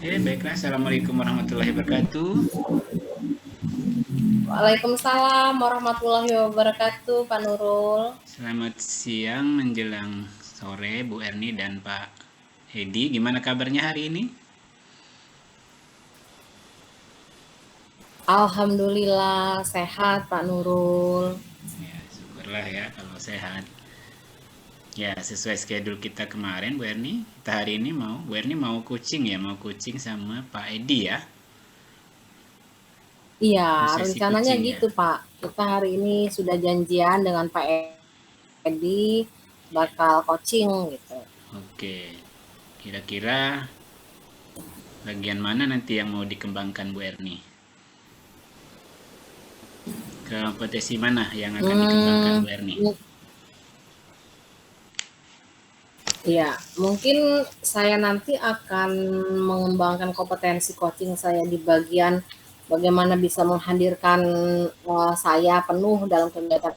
Baiklah. Assalamualaikum warahmatullahi wabarakatuh. Waalaikumsalam warahmatullahi wabarakatuh, Pak Nurul. Selamat siang menjelang sore, Bu Erni dan Pak Edi. Gimana kabarnya hari ini? Alhamdulillah sehat, Pak Nurul. Ya, syukurlah ya kalau sehat. Ya, sesuai schedule kita kemarin, Bu Erni. Kita hari ini Bu Erni mau coaching ya, mau coaching sama Pak Edi ya. Iya, Mau sesi rencananya coaching ya. gitu, Pak. Kita hari ini sudah janjian dengan Pak Edi bakal coaching gitu. Oke, kira-kira bagian mana nanti yang mau dikembangkan Bu Erni? Kompetisi mana yang akan dikembangkan Hmm, Bu Erni? Iya, mungkin saya nanti akan mengembangkan kompetensi coaching saya di bagian bagaimana bisa menghadirkan saya penuh dalam kegiatan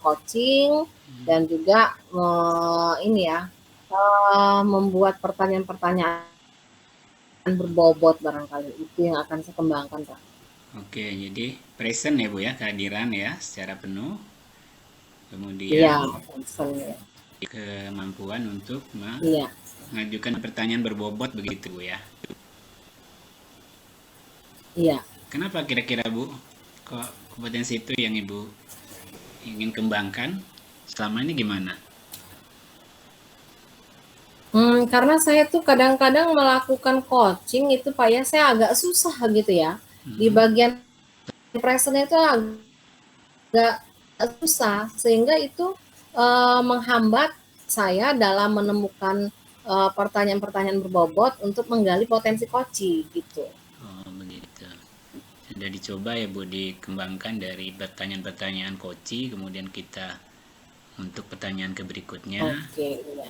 coaching dan juga ini ya membuat pertanyaan-pertanyaan berbobot barangkali itu yang akan saya kembangkan, Pak. Oke, jadi present ya Bu ya, kehadiran ya secara penuh. Iya, Kemudian concern. kemampuan untuk Iya, mengajukan pertanyaan berbobot begitu Bu ya. iya. Kenapa kira-kira Bu? Kok kompetensi itu yang Ibu ingin kembangkan? Selama ini gimana? Karena saya tuh kadang-kadang melakukan coaching itu Pak ya, saya agak susah gitu ya. Di Hmm. bagian present itu agak susah sehingga itu menghambat saya dalam menemukan pertanyaan-pertanyaan berbobot untuk menggali potensi coaching gitu. Oh, begitu. Sudah dicoba ya Bu dikembangkan dari pertanyaan-pertanyaan koci, kemudian kita untuk pertanyaan ke berikutnya. Oke, iya.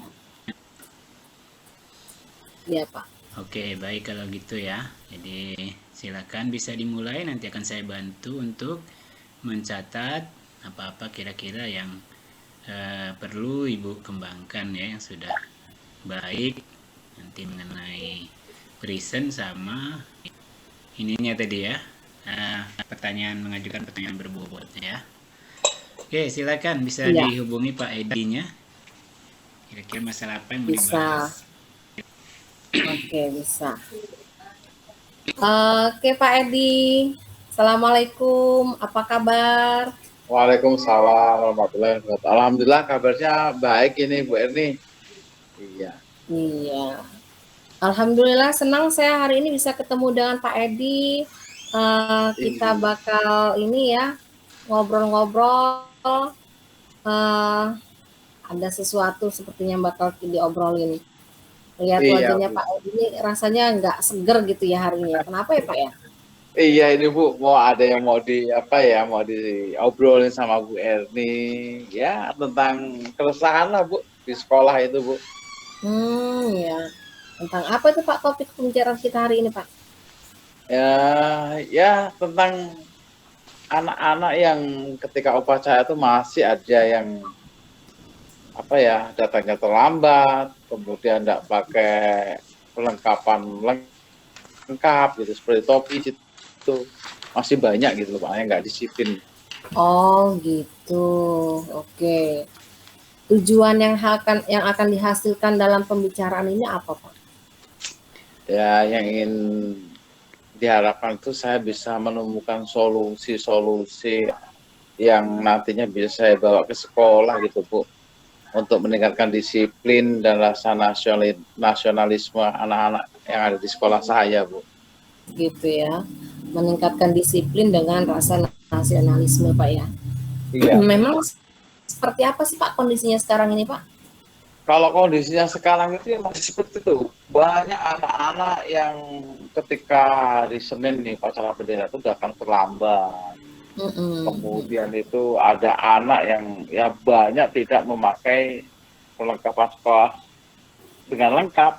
Iya, Pak. Oke, baik kalau gitu ya. Jadi silakan bisa dimulai, nanti akan saya bantu untuk mencatat apa-apa kira-kira yang perlu Ibu kembangkan ya, yang sudah baik nanti mengenai present sama ininya tadi ya, pertanyaan, mengajukan pertanyaan berbobot ya. Oke, silakan bisa Iya, dihubungi Pak Edinya, kira-kira masalah apa yang mau dibahas. bisa. Oke, bisa. Oke, Pak Edi. Assalamualaikum. Apa kabar? Waalaikumsalam warahmatullahi wabarakatuh. Alhamdulillah kabarnya baik ini Bu Erni. Iya. Iya. Alhamdulillah senang saya hari ini bisa ketemu dengan Pak Edi. Kita Iya. bakal ini ya ngobrol-ngobrol. Uh, ada sesuatu sepertinya yang bakal diobrolin. Lihat Iya, wajahnya Bu. Pak Edi ini rasanya nggak seger gitu ya hari ini. Kenapa ya Pak ya? Iya ini Bu, mau ada yang mau di apa ya, mau diobrolin sama Bu Erni ya tentang keresahan lah Bu di sekolah itu Bu. Ya. Tentang apa itu Pak topik pembicaraan kita hari ini Pak? Ya tentang anak-anak yang ketika upacara itu masih ada yang apa ya datangnya terlambat, kemudian tidak pakai perlengkapan lengkap gitu seperti topi itu masih banyak gitu loh Pak yang nggak disiplin. Oh gitu. Oke. Tujuan yang akan dihasilkan dalam pembicaraan ini apa Pak? Ya yang ingin diharapkan itu saya bisa menemukan solusi-solusi yang nantinya bisa saya bawa ke sekolah gitu Bu untuk meningkatkan disiplin dan rasa nasionalisme anak-anak yang ada di sekolah saya Bu. Gitu ya, meningkatkan disiplin dengan rasa nasionalisme Pak ya. Iya. Memang seperti apa sih Pak kondisinya sekarang ini Pak? Kalau kondisinya sekarang itu masih seperti itu. Banyak anak-anak yang ketika hari Senin nih upacara bendera itu datang terlambat. Mm-mm. Kemudian itu ada anak yang ya banyak tidak memakai perlengkapan sekolah dengan lengkap.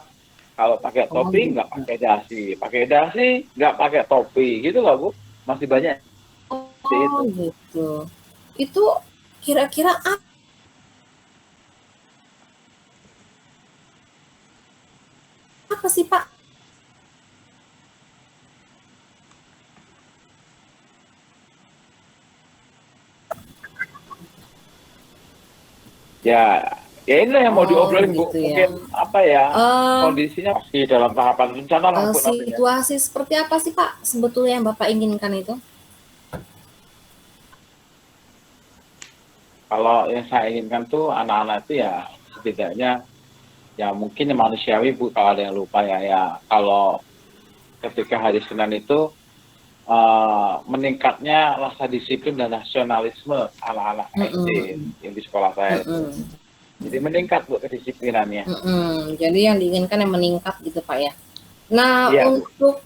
Kalau pakai Oh topi nggak gitu. pakai dasi nggak pakai topi, gitu loh Bu. Masih banyak seperti Oh itu. gitu. Itu kira-kira apa sih Pak? Ya, ya inilah yang mau Oh diobrolin Bu. gitu ya. Mungkin apa ya, Eh, kondisinya masih dalam tahapan rencana lah Bu nantinya. Situasi seperti apa sih Pak sebetulnya yang Bapak inginkan itu? Kalau yang saya inginkan tuh anak-anak itu ya setidaknya ya mungkin manusiawi Bu, kalau ada yang lupa ya, ya kalau ketika hari Senin itu meningkatnya rasa disiplin dan nasionalisme anak-anak SD Mm-mm, yang di sekolah saya itu. mm-mm, Jadi meningkat Bu kedisiplinannya. mm-mm. Jadi yang diinginkan yang meningkat gitu Pak ya. Nah, Iya Bu.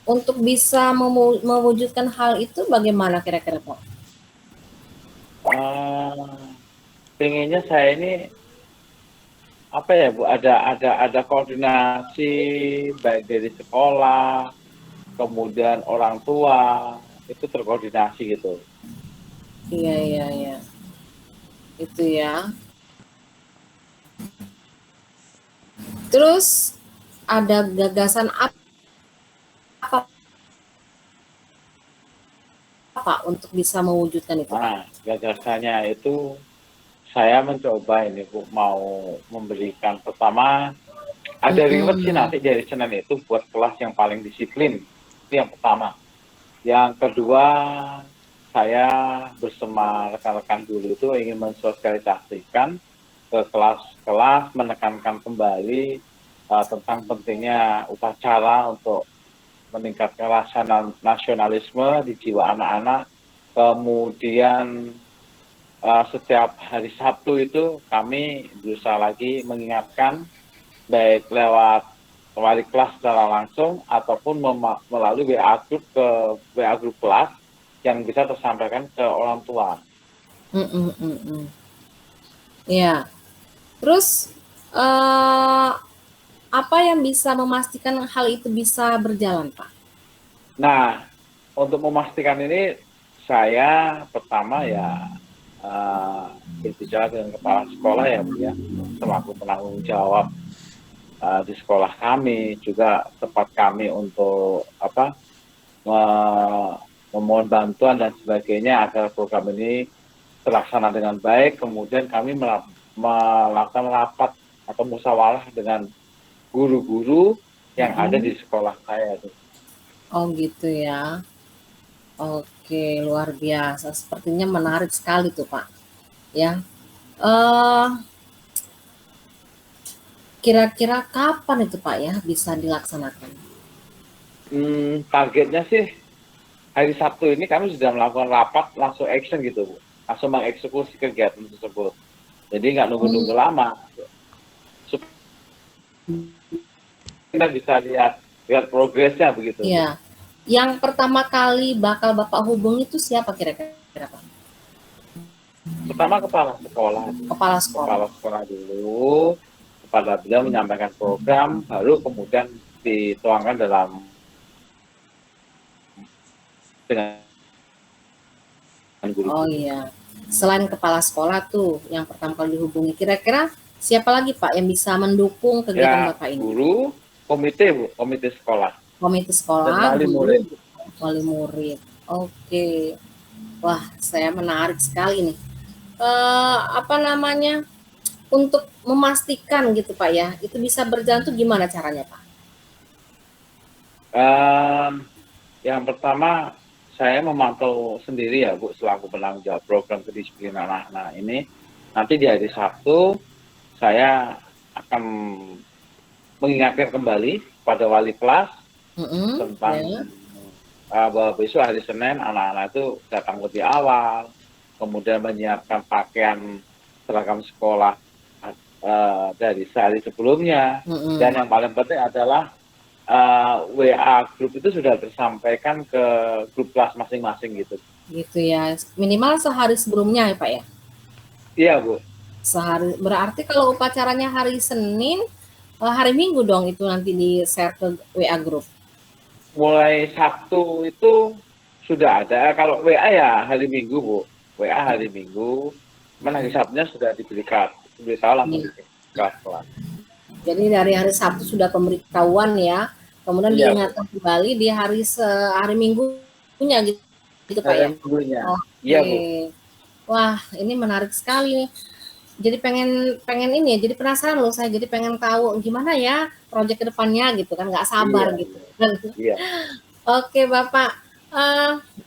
untuk bisa mewujudkan hal itu bagaimana kira-kira Pak? Eh, Pengennya saya ini apa ya Bu, ada koordinasi baik dari sekolah, kemudian orang tua itu terkoordinasi gitu. Iya, iya, iya. Itu ya. Terus ada gagasan apa Pak untuk bisa mewujudkan itu Pak? Nah, gagasannya itu saya mencoba ini Bu, mau memberikan pertama ada reward sih Mm-mm. nanti dari Senin itu buat kelas yang paling disiplin. Itu yang pertama. Yang kedua, saya bersama rekan-rekan dulu itu ingin mensosialisasikan ke kelas-kelas, menekankan kembali tentang pentingnya upacara untuk meningkatkan rasa nasionalisme di jiwa anak-anak. Kemudian setiap hari Sabtu itu kami berusaha lagi mengingatkan baik lewat wali kelas secara langsung ataupun melalui WA grup kelas yang bisa tersampaikan ke orang tua. Mm-mm, mm-mm. Ya. Terus eh, apa yang bisa memastikan hal itu bisa berjalan Pak? Nah, untuk memastikan ini saya pertama ya berbicara dengan kepala sekolah ya Bu ya, selaku penanggung jawab di sekolah kami, juga tempat kami untuk apa memohon bantuan dan sebagainya agar program ini terlaksana dengan baik. Kemudian kami melakukan rapat atau musyawarah dengan guru-guru yang ada di sekolah saya. Oh gitu ya. Oke, luar biasa. Sepertinya menarik sekali tuh Pak. Ya. Eh, Kira-kira kapan itu Pak ya bisa dilaksanakan? Targetnya sih hari Sabtu ini kami sudah melakukan rapat langsung action gitu Bu. Langsung mengeksekusi kegiatan tersebut. Jadi nggak nunggu-nunggu lama. Supaya kita bisa lihat progresnya begitu. Iya. Yang pertama kali bakal Bapak hubungi itu siapa kira-kira Pak? Pertama kepala sekolah. Kepala sekolah. Kepala sekolah dulu, kepada beliau menyampaikan program, baru kemudian dituangkan dalam dengan guru. Oh iya. Selain kepala sekolah tuh yang pertama kali dihubungi, kira-kira siapa lagi Pak yang bisa mendukung kegiatan Ya, Bapak ini? guru, komite Bu, komite sekolah. Komite Dan sekolah, wali guru, murid. wali murid. Oke. Wah, saya menarik sekali nih. Apa namanya? Untuk memastikan gitu Pak ya, itu bisa berjalan tuh gimana caranya Pak? Yang pertama, saya memantau sendiri ya Bu, selaku penanggung jawab program kedisiplinan anak-anak ini. Nanti di hari Sabtu, saya akan mengingatkan kembali pada wali kelas tentang bahwa besok hari Senin anak-anak itu datang lebih awal, kemudian menyiapkan pakaian seragam sekolah dari sehari sebelumnya, dan yang paling penting adalah WA grup itu sudah tersampaikan ke grup kelas masing-masing gitu. Gitu ya, minimal sehari sebelumnya ya Pak ya? Iya Bu. Sehari, berarti kalau upacaranya hari Senin, hari Minggu dong itu nanti di-share ke WA grup? Mulai Sabtu itu sudah ada, kalau WA ya hari Minggu Bu. WA hari Minggu, mana hari Sabtunya sudah diberitahu langsung di kelas. Jadi dari hari Sabtu sudah pemberitahuan ya, kemudian Iya, Bu. diingatkan kembali di hari Minggunya gitu, gitu Pak ya? Minggunya. Iya, Oke. Bu. Wah, ini menarik sekali nih. Jadi pengen pengen ini ya, jadi penasaran loh saya, jadi pengen tahu gimana ya proyek ke depannya gitu kan, nggak sabar Iya, gitu. iya. Oke Bapak,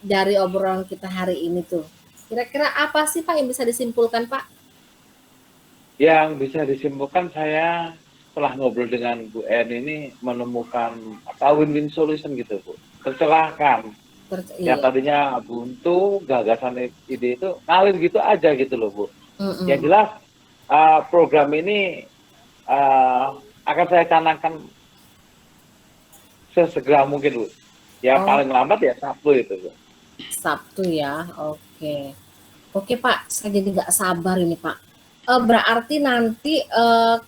dari obrolan kita hari ini tuh, kira-kira apa sih Pak yang bisa disimpulkan Pak? Yang bisa disimpulkan saya setelah ngobrol dengan Bu En ini menemukan apa win-win solution gitu, Bu. Tercelahkan. Yang Iya. tadinya buntu, gagasan ide itu ngalir gitu aja gitu loh, Bu. Yang Mm-mm. jelas program ini akan saya canangkan sesegera mungkin, Bu. Ya Oh, paling lambat ya Sabtu itu, Bu. Sabtu ya. Oke. Oke Pak, saya jadi nggak sabar ini Pak. Berarti nanti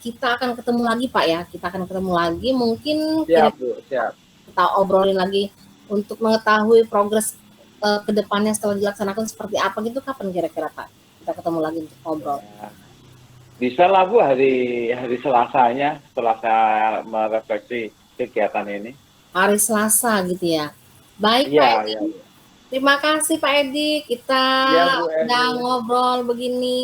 kita akan ketemu lagi Pak ya. Kita akan ketemu lagi. Mungkin Siap, Bu. Siap. kita obrolin lagi untuk mengetahui progres ke depannya setelah dilaksanakan seperti apa gitu. Kapan kira-kira Pak? Kita ketemu lagi untuk ngobrol. Ya, bisa lah, Bu, hari Selasanya setelah saya merefleksi kegiatan ini. Hari Selasa gitu ya. Baik Iya, Pak iya. Edi. Terima kasih Pak Edi. Kita Iya, Bu udah Eni. ngobrol begini.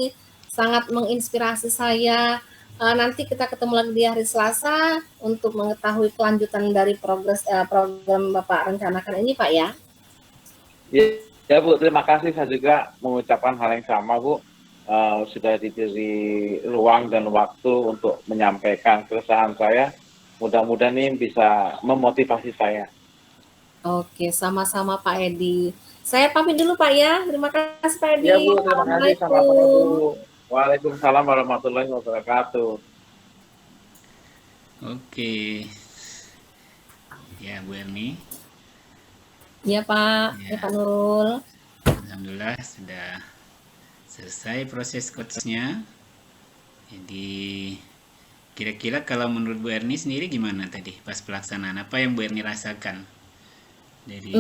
Sangat menginspirasi saya. Nanti kita ketemu lagi di hari Selasa untuk mengetahui kelanjutan dari program Bapak rencanakan ini Pak ya. Ya, Bu, terima kasih. Saya juga mengucapkan hal yang sama, Bu. Sudah diberi ruang dan waktu untuk menyampaikan keresahan saya. Mudah-mudahan ini bisa memotivasi saya. Oke, sama-sama Pak Edi. Saya pamit dulu Pak ya. Terima kasih Pak Iya, Edi. Bu, terima kasih. Sama-sama, Bu. Assalamualaikum. Waalaikumsalam warahmatullahi wabarakatuh. Oke, ya Bu Erni. Iya Pak, ya Ya, Pak Nurul. alhamdulillah sudah selesai proses coachnya. Jadi kira-kira kalau menurut Bu Erni sendiri gimana tadi pas pelaksanaan? Apa yang Bu Erni rasakan dari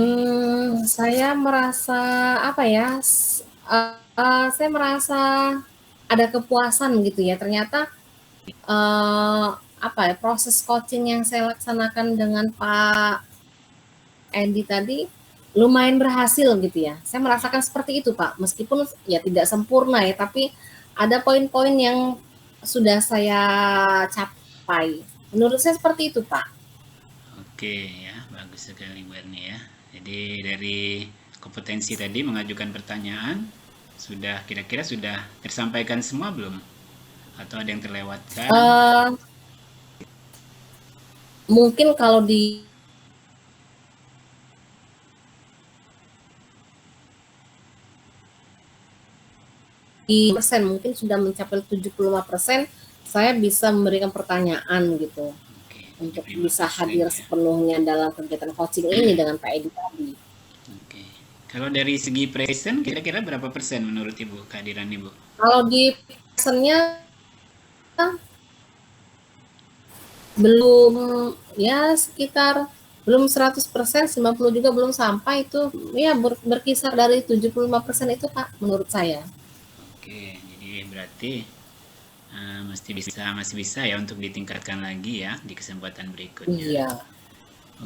Saya merasa apa ya? Saya merasa ada kepuasan gitu ya. Ternyata apa ya, proses coaching yang saya laksanakan dengan Pak Edi tadi lumayan berhasil gitu ya. Saya merasakan seperti itu Pak, meskipun ya tidak sempurna ya, tapi ada poin-poin yang sudah saya capai. Menurut saya seperti itu Pak. Oke ya, bagus sekali Bu Erni ya. Jadi dari kompetensi tadi mengajukan pertanyaan sudah kira-kira sudah tersampaikan semua belum? Atau ada yang terlewatkan? Eh, Mungkin kalau di persen mungkin sudah mencapai 75%, saya bisa memberikan pertanyaan gitu Oke, untuk 75% bisa hadir ya. sepenuhnya dalam kegiatan coaching ini dengan Pak Edi tadi. Oke. Kalau dari segi present kira-kira berapa persen menurut Ibu kehadiran Ibu? Kalau di pesannya belum, ya sekitar belum 100%, 90 juga belum sampai itu, ya berkisar dari 75% itu Pak, menurut saya. Oke, jadi berarti masih bisa ya untuk ditingkatkan lagi ya di kesempatan berikutnya. Iya.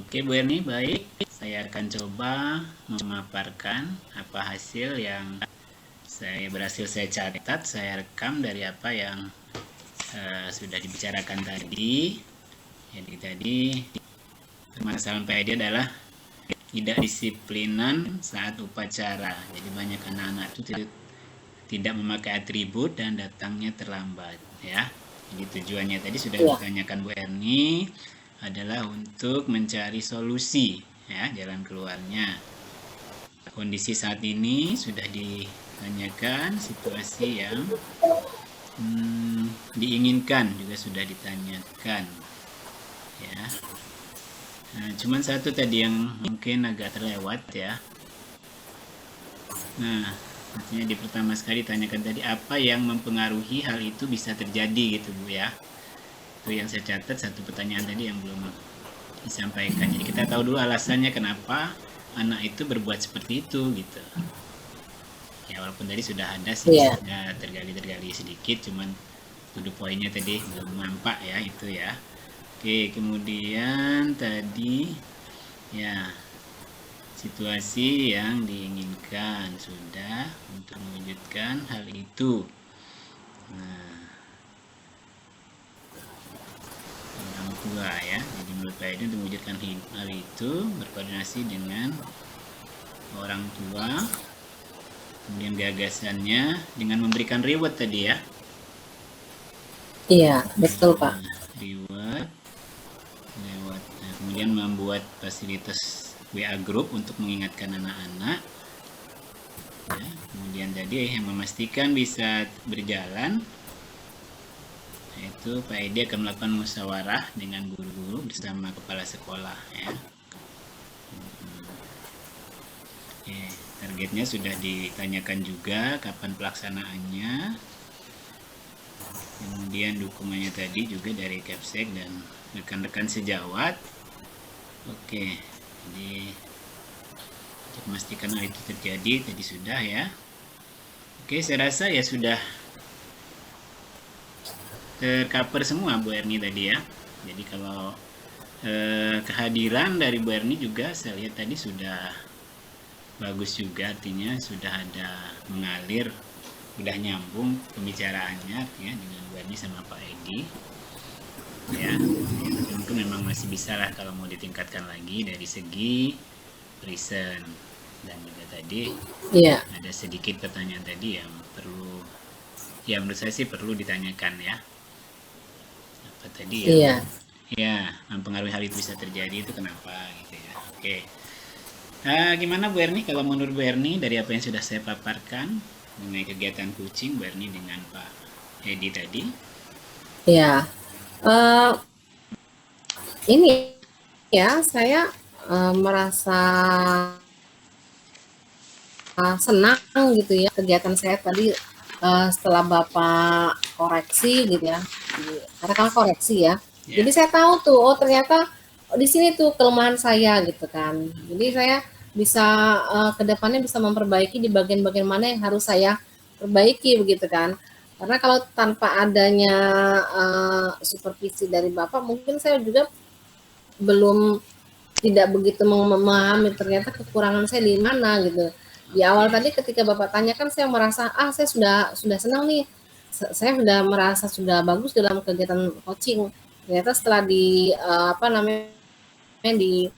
Oke Bu Erni, baik. Saya akan coba memaparkan apa hasil yang berhasil saya catat, saya rekam dari apa yang sudah dibicarakan tadi. Jadi tadi permasalahan Pak Edi adalah tidak disiplinan saat upacara. Jadi banyak anak-anak itu tidak memakai atribut dan datangnya terlambat ya. Jadi tujuannya tadi sudah ditanyakan Bu Erni adalah untuk mencari solusi ya, jalan keluarnya. Kondisi saat ini sudah ditanyakan, situasi yang diinginkan juga sudah ditanyakan ya. Nah, cuman satu tadi yang mungkin agak terlewat ya. Nah, artinya di pertama sekali ditanyakan tadi apa yang mempengaruhi hal itu bisa terjadi gitu Bu ya. Itu yang saya catat, satu pertanyaan tadi yang belum disampaikan. Jadi kita tahu dulu alasannya kenapa anak itu berbuat seperti itu gitu. Ya walaupun tadi sudah ada sih, sudah tergali-tergali sedikit, cuman to the point-nya tadi belum nampak ya itu ya. Oke, kemudian tadi ya situasi yang diinginkan sudah untuk mewujudkan hal itu. Nah, orang tua ya. Jadi menurut Pak Edi untuk mewujudkan hal itu berkoordinasi dengan orang tua, kemudian gagasannya dengan memberikan reward tadi ya. Iya, betul Pak. Reward lewat kemudian membuat fasilitas WA group untuk mengingatkan anak-anak ya, kemudian tadi yang memastikan bisa berjalan, yaitu Pak Edi akan melakukan musyawarah dengan guru-guru bersama kepala sekolah ya. Oke, targetnya sudah ditanyakan juga kapan pelaksanaannya, kemudian dukungannya tadi juga dari Kepsek dan rekan-rekan sejawat. Oke, jadi untuk memastikan hal itu terjadi tadi sudah ya. Oke, saya rasa ya sudah tercover semua Bu Erni tadi ya. Jadi kalau kehadiran dari Bu Erni juga saya lihat tadi sudah bagus juga, artinya sudah ada mengalir, sudah nyambung pembicaraannya artinya dengan Bu Erni sama Pak Edi ya. Mungkin memang masih bisa lah kalau mau ditingkatkan lagi dari segi present, dan juga tadi Iya, ada sedikit pertanyaan tadi yang perlu ya menurut saya sih perlu ditanyakan ya. Apa tadi ya? iya. Ya, mempengaruhi hal itu bisa terjadi itu kenapa gitu ya. Oke. Gimana Bu Erni kalau menurut Bu Erni dari apa yang sudah saya paparkan mengenai kegiatan coaching Bu Erni dengan Pak Edi tadi? Iya. Eh, ini ya saya merasa senang gitu ya kegiatan saya tadi setelah Bapak koreksi gitu ya. Karena kan koreksi ya. Ya. Jadi saya tahu tuh, oh ternyata di sini tuh kelemahan saya gitu kan. Jadi saya bisa ke depannya bisa memperbaiki di bagian-bagian mana yang harus saya perbaiki begitu kan. Karena kalau tanpa adanya supervisi dari Bapak, mungkin saya juga belum tidak begitu memahami ternyata kekurangan saya di mana gitu. Di awal tadi ketika Bapak tanyakan saya merasa saya sudah senang nih. Saya sudah merasa sudah bagus dalam kegiatan coaching. Ternyata setelah di di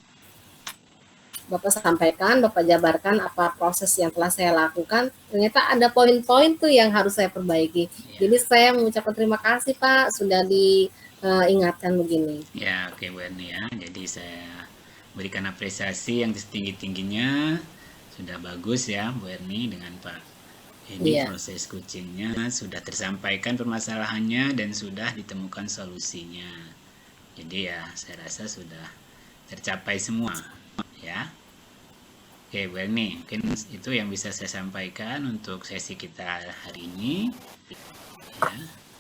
Bapak sampaikan, Bapak jabarkan apa proses yang telah saya lakukan, ternyata ada poin-poin tuh yang harus saya perbaiki. Jadi saya mengucapkan terima kasih Pak sudah diingatkan begini. Ya, oke Bu Erni ya. Jadi saya berikan apresiasi yang setinggi-tingginya. Sudah bagus ya Bu Erni dengan Pak Edi. Proses coachingnya sudah tersampaikan permasalahannya dan sudah ditemukan solusinya. Jadi ya saya rasa sudah tercapai semua ya. Oke Bu Erni, mungkin itu yang bisa saya sampaikan untuk sesi kita hari ini ya.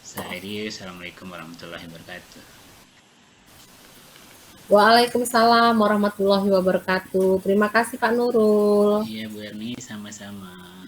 Saya Edi, Assalamualaikum warahmatullahi wabarakatuh. Waalaikumsalam warahmatullahi wabarakatuh. Terima kasih Pak Nurul. Iya Bu Erni, sama-sama.